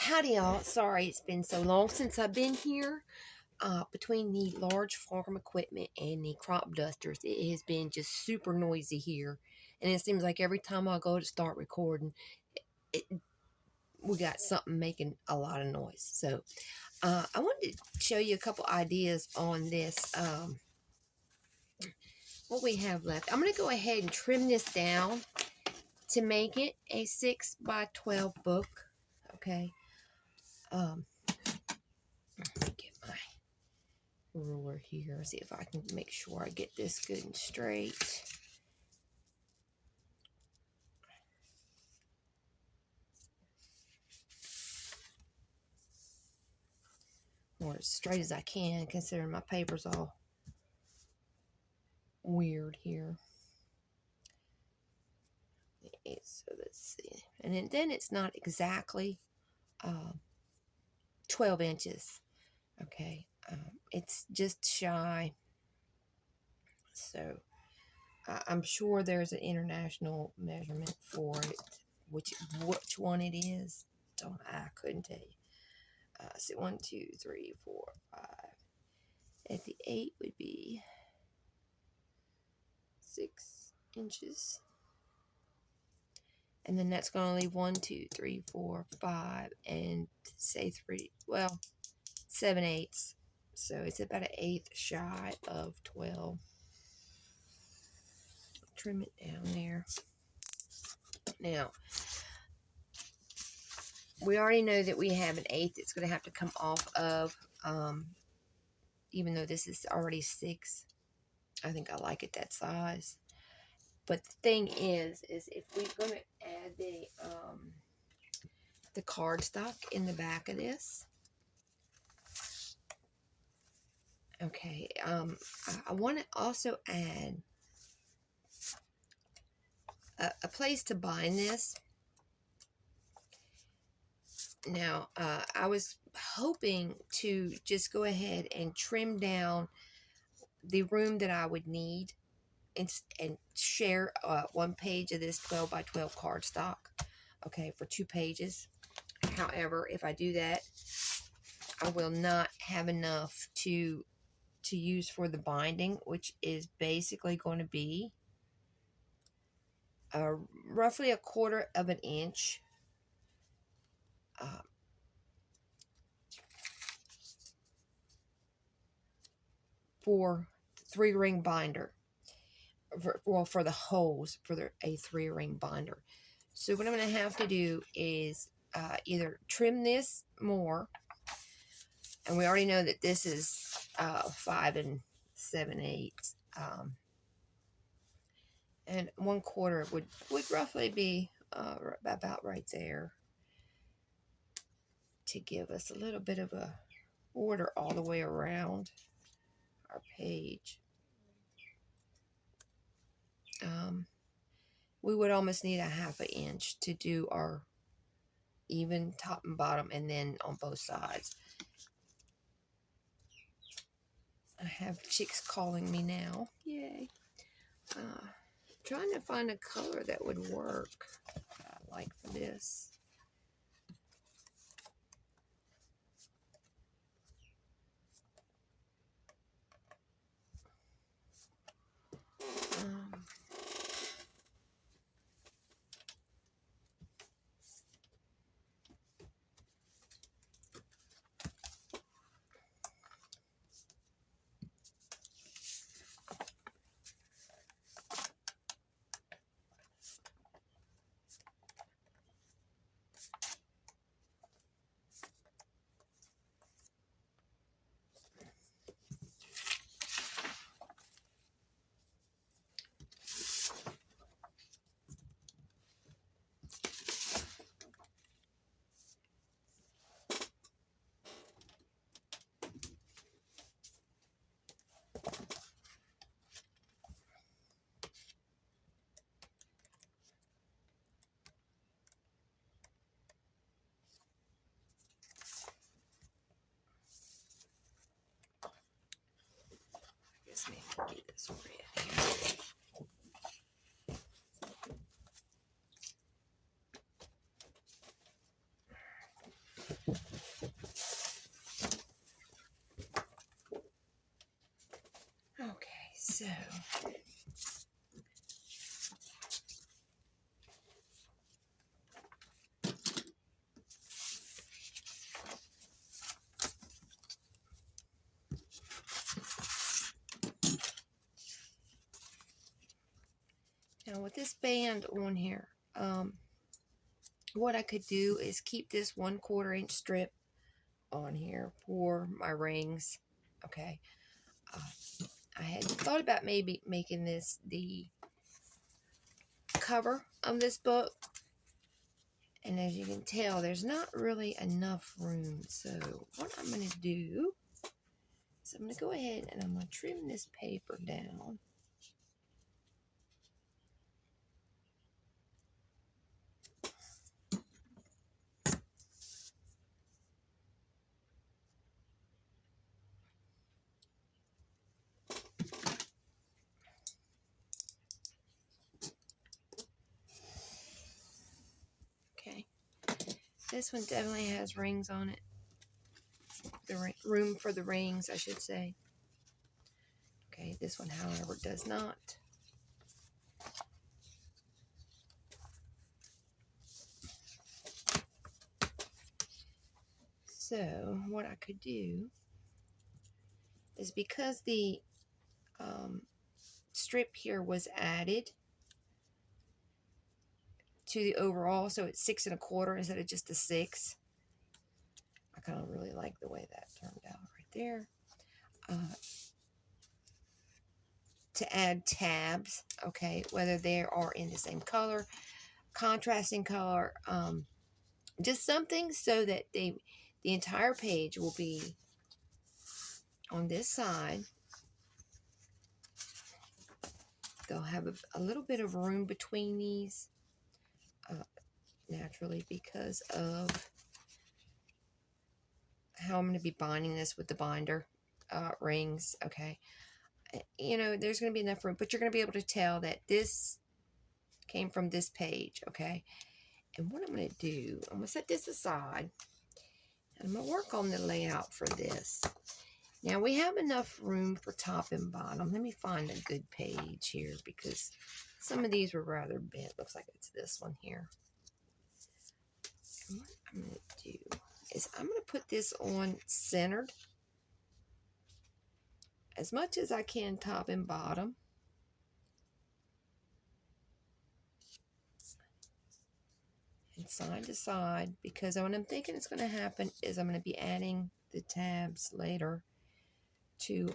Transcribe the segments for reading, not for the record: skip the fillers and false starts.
Howdy y'all, sorry it's been so long since I've been here. Between the large farm equipment and the crop dusters, it has been just super noisy here. And it seems like every time I go to start recording, we got something making a lot of noise. So I wanted to show you a couple ideas on this, what we have left. I'm going to go ahead and trim this down to make it a 6 by 12 book. Okay. Let me get my ruler here. See if I can make sure I get this good and straight. Or as straight as I can, considering my paper's all weird here. So let's see. And then it's not exactly 12 inches. Okay. It's just shy. So I'm sure there's an international measurement for it. Which one it is, I couldn't tell you. So 1, 2, 3, 4, 5. At the 8 would be 6 inches. And then that's going to leave 1, 2, 3, 4, 5, and say 3, well, 7/8. So it's about an 1/8 shy of 12. Trim it down there. Now, we already know that we have an 1/8 that's going to have to come off of, even though this is already 6. I think I like it that size. But the thing is if we're going to add the cardstock in the back of this, okay, I want to also add a place to bind this. Now, I was hoping to just go ahead and trim down the room that I would need and share 1 page of this 12 by 12 cardstock, okay, for 2 pages. However, if I do that, I will not have enough to use for the binding, which is basically going to be roughly 1/4 of an inch. For 3-ring binder. For the holes for a 3-ring binder. So what I'm going to have to do is either trim this more, and we already know that this is 5 7/8, and 1/4 would roughly be about right there, to give us a little bit of a border all the way around our page. We would almost need a 1/2 inch to do our even top and bottom, and then on both sides. I have chicks calling me now. Yay. Trying to find a color that would work, like for this. Let me get this red here. Okay, so now with this band on here, what I could do is keep this 1/4 inch strip on here for my rings. Okay, I had thought about maybe making this the cover of this book, and as you can tell, there's not really enough room. So what I'm going to do is I'm going to go ahead and I'm going to trim this paper down. Okay, this one definitely has rings on it. The room for the rings, I should say. Okay, this one, however, does not. So what I could do is, because the strip here was added to the overall, so it's 6 1/4 instead of just a 6. I kind of really like the way that turned out right there. To add tabs, okay, whether they are in the same color, contrasting color, just something so that the entire page will be on this side. They'll have a little bit of room between these, naturally, because of how I'm going to be binding this with the binder rings. Okay, you know, there's going to be enough room, but you're going to be able to tell that this came from this page. Okay, and what I'm going to do, I'm going to set this aside, and I'm going to work on the layout for this. Now we have enough room for top and bottom. Let me find a good page here, because some of these were rather bent. Looks like it's this one here. And what I'm going to do is I'm going to put this on centered as much as I can, top and bottom. And side to side, because what I'm thinking is going to happen is I'm going to be adding the tabs later to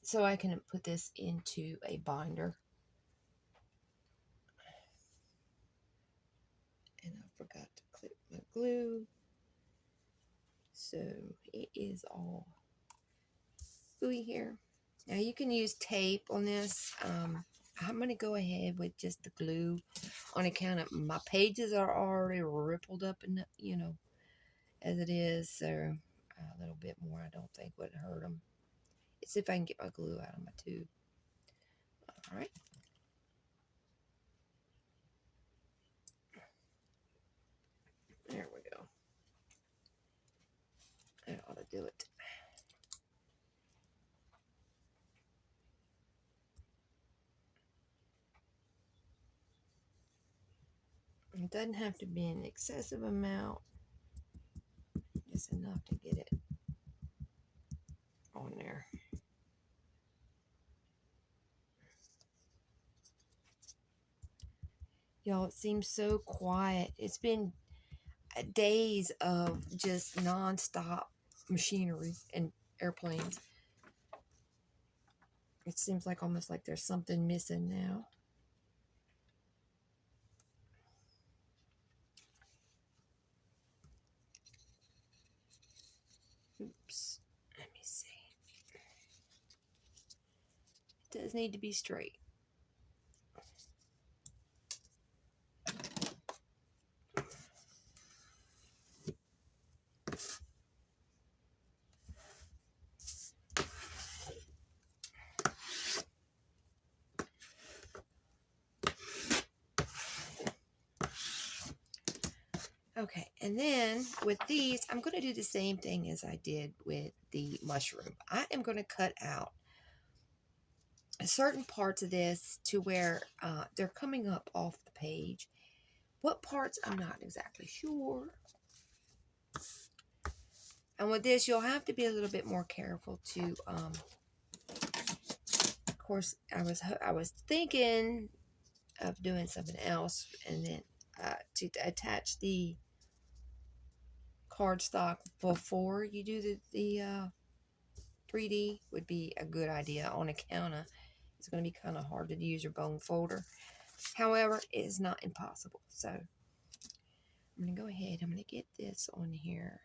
so I can put this into a binder. And I forgot to clip my glue, so it is all gooey here. Now you can use tape on this. I'm going to go ahead with just the glue on account of my pages are already rippled up, and you know, as it is, so a little bit more I don't think would hurt them. Let's see if I can get my glue out of my tube. All right. There we go. That ought to do it. It doesn't have to be an excessive amount, just enough to get it on there. Y'all, it seems so quiet. It's been days of just non-stop machinery and airplanes. It seems like almost like there's something missing now. Oops. Let me see. It does need to be straight. Okay, and then with these, I'm going to do the same thing as I did with the mushroom. I am going to cut out certain parts of this to where they're coming up off the page. What parts, I'm not exactly sure. And with this, you'll have to be a little bit more careful to, of course, I was thinking of doing something else, and then to attach the cardstock before you do the 3D would be a good idea on account of it's going to be kind of hard to use your bone folder. However, it is not impossible. So I'm going to go ahead. I'm going to get this on here.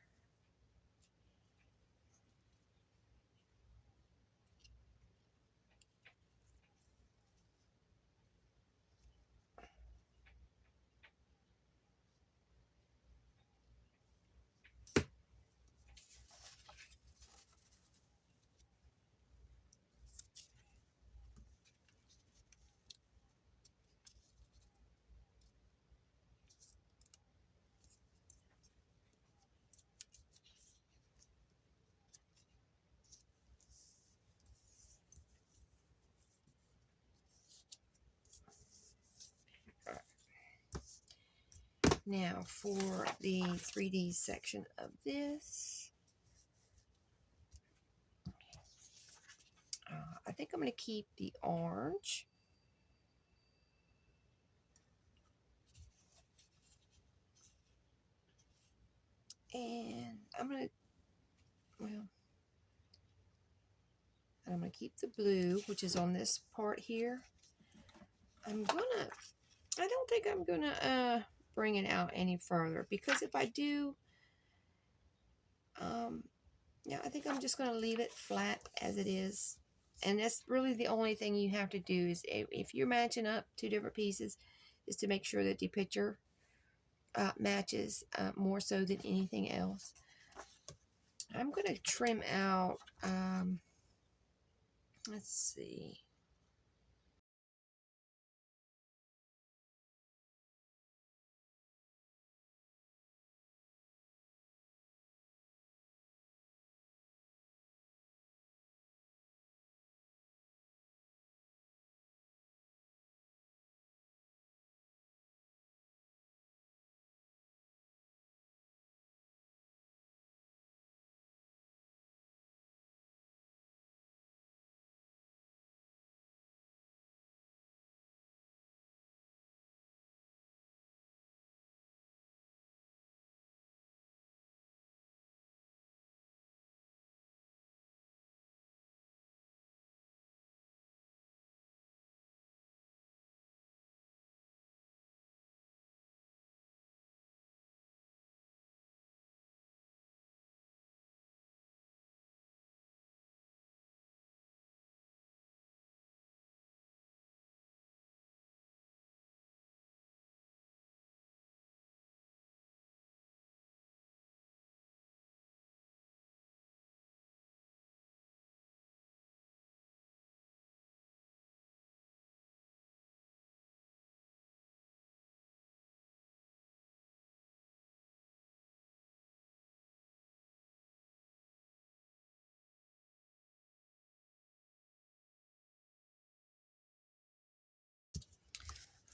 Now for the 3D section of this, I think I'm going to keep the orange. And I'm going to, well, I'm going to keep the blue, which is on this part here. I don't think I'm going to bring it out any further, because if I do, yeah, I think I'm just going to leave it flat as it is. And that's really the only thing you have to do is if you're matching up two different pieces, is to make sure that the picture matches more so than anything else. I'm going to trim out, let's see.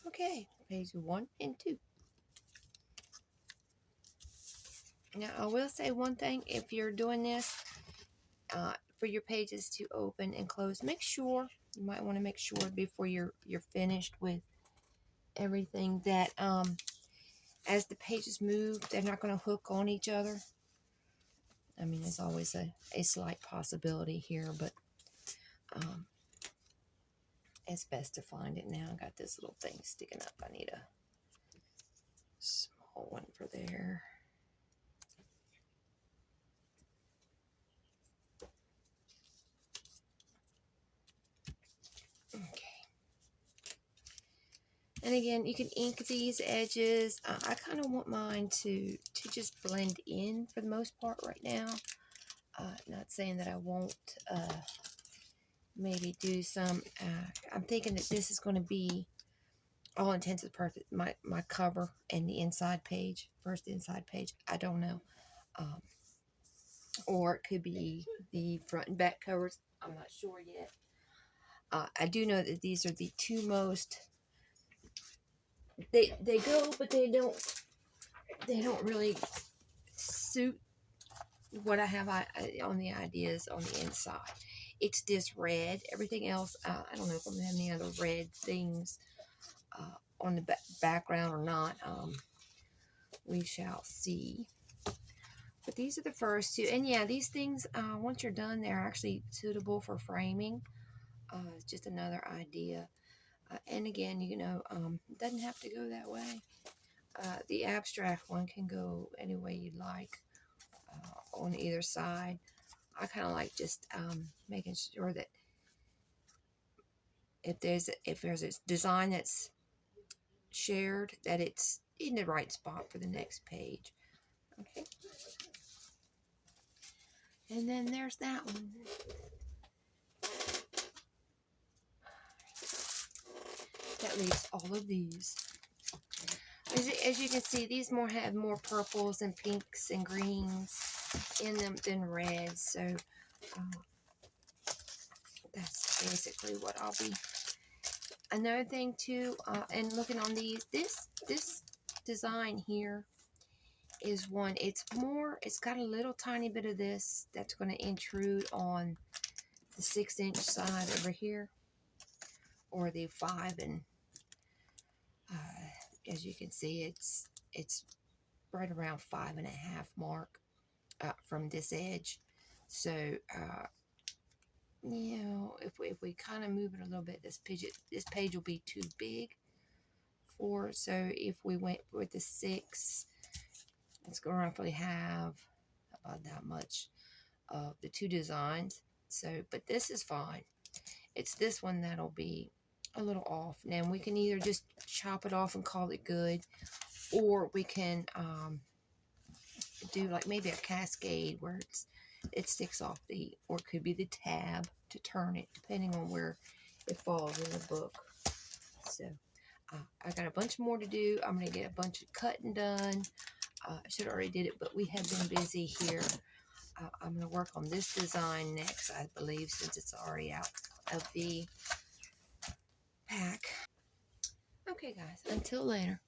Okay, page 1 and 2. Now, I will say one thing. If you're doing this for your pages to open and close, make sure, you might want to make sure before you're finished with everything that as the pages move, they're not going to hook on each other. I mean, there's always a slight possibility here, but it's best to find it now. I got this little thing sticking up. I need a small one for there. Okay. And again, you can ink these edges. I kind of want mine to just blend in for the most part right now. Not saying that I won't maybe do some. I'm thinking that this is going to be all intents and purposes, my cover and the inside page, first inside page, I don't know. Um, or it could be the front and back covers. I'm not sure yet. I do know that these are the two most. They go, but they don't really suit what I have on the ideas on the inside. It's this red. Everything else, I don't know if I'm gonna have any other red things on the background or not. We shall see. But these are the first two, and yeah, these things once you're done, they're actually suitable for framing. It's just another idea. And again, you know, it doesn't have to go that way. The abstract one can go any way you'd like on either side. I kind of like just making sure that if there's a design that's shared, that it's in the right spot for the next page. Okay. And then there's that one. That leaves all of these. As you can see, these have more purples and pinks and greens in them than reds. So that's basically what I'll be. Another thing too, and looking on these, this design here is one. It's got a little tiny bit of this that's going to intrude on the 6-inch side over here, or the 5, and as you can see, it's right around 5.5 mark from this edge. So you know, if we kind of move it a little bit, this page will be too big for. So if we went with the 6, it's going to roughly have about that much of the two designs. So, but this is fine. It's this one that'll be a little off. Now we can either just chop it off and call it good, or we can do like maybe a cascade where it sticks off or it could be the tab to turn it, depending on where it falls in the book. So I got a bunch more to do. I'm going to get a bunch of cutting done. I should have already did it, but we have been busy here. I'm going to work on this design next, I believe, since it's already out of the pack. Okay, guys, until later.